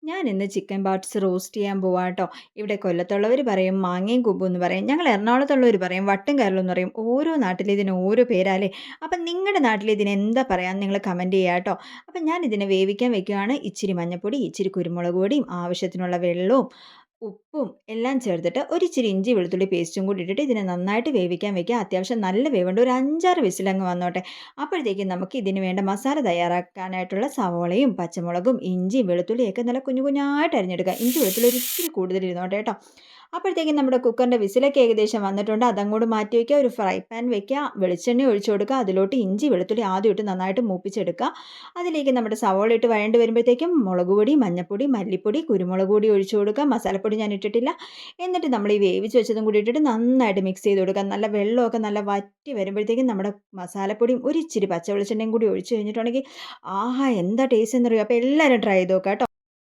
ഞാൻ ഇന്ന് chicken parts roast ചെയ്യാൻ പോവാട്ടോ. ഇവിടെ കൊല്ലത്തുള്ളവർ പറയും മാങ്ങയും കുമ്പും എന്ന് പറയും. ഞങ്ങൾ എറണാകുളത്തുള്ളവർ പറയും വട്ടും കരളും എന്ന് പറയും. ഓരോ നാട്ടിലും ഇതിന് ഓരോ പേരാല്ലേ. അപ്പം നിങ്ങളുടെ നാട്ടിൽ ഇതിന് എന്താ പറയാന്ന് നിങ്ങൾ കമൻറ്റ് ചെയ്യാട്ടോ. അപ്പം ഞാൻ ഇതിനെ വേവിക്കാൻ വെക്കുകയാണ്. ഇച്ചിരി മഞ്ഞൾപ്പൊടി, ഇച്ചിരി കുരുമുളക് പൊടിയും, ആവശ്യത്തിനുള്ള വെള്ളവും ഉപ്പും എല്ലാം ചേർത്തിട്ട് ഒരിച്ചിരി ഇഞ്ചി വെളുത്തുള്ളി പേസ്റ്റും കൂടി ഇട്ടിട്ട് ഇതിനെ നന്നായിട്ട് വേവിക്കാൻ വെക്കുക. അത്യാവശ്യം നല്ല വേവുണ്ട്. ഒരു 5-6 വിസിലങ്ങ് വന്നോട്ടെ. അപ്പോഴത്തേക്കും നമുക്ക് ഇതിന് വേണ്ട മസാല തയ്യാറാക്കാനായിട്ടുള്ള സവോളയും പച്ചമുളകും ഇഞ്ചിയും വെളുത്തുള്ളിയൊക്കെ നല്ല കുഞ്ഞു കുഞ്ഞായിട്ട് അരിഞ്ഞെടുക്കുക. ഇഞ്ചി വെളുത്തുള്ളി ഒരിച്ചിരി കൂടുതൽ ഇരുന്നോട്ടെ കേട്ടോ. അപ്പോഴത്തേക്കും നമ്മുടെ കുക്കറിൻ്റെ വിസിലൊക്കെ ഏകദേശം വന്നിട്ടുണ്ട്. അതങ്ങോട്ട് മാറ്റി വയ്ക്കുക. ഒരു ഫ്രൈ പാൻ വെക്കുക. വെളിച്ചെണ്ണ ഒഴിച്ചു കൊടുക്കുക. അതിലോട്ട് ഇഞ്ചി വെളുത്തുള്ളി ആദ്യം ഇട്ട് നന്നായിട്ട് മൂപ്പിച്ചെടുക്കുക. അതിലേക്ക് നമ്മുടെ സവോള ഇട്ട് വഴണ്ട് വരുമ്പോഴത്തേക്കും മുളക് പൊടി, മഞ്ഞൾപ്പൊടി, മല്ലിപ്പൊടി, കുരുമുളക് പൊടി ഒഴിച്ചു കൊടുക്കുക. മസാലപ്പൊടി ഞാൻ ഇട്ടിട്ടില്ല. എന്നിട്ട് നമ്മൾ ഈ വേവിച്ച് വെച്ചതും കൂടി ഇട്ടിട്ട് നന്നായിട്ട് മിക്സ് ചെയ്ത് കൊടുക്കുക. നല്ല വെള്ളമൊക്കെ നല്ല വറ്റി വരുമ്പോഴത്തേക്കും നമ്മുടെ മസാലപ്പൊടിയും ഒരിച്ചിരി പച്ച വെളിച്ചെണ്ണയും കൂടി ഒഴിച്ച് കഴിഞ്ഞിട്ടുണ്ടെങ്കിൽ ആഹാ എന്താ ടേസ്റ്റ് എന്നറിയോ. അപ്പോൾ എല്ലാവരും ട്രൈ ചെയ്ത് നോക്കുക കേട്ടോ.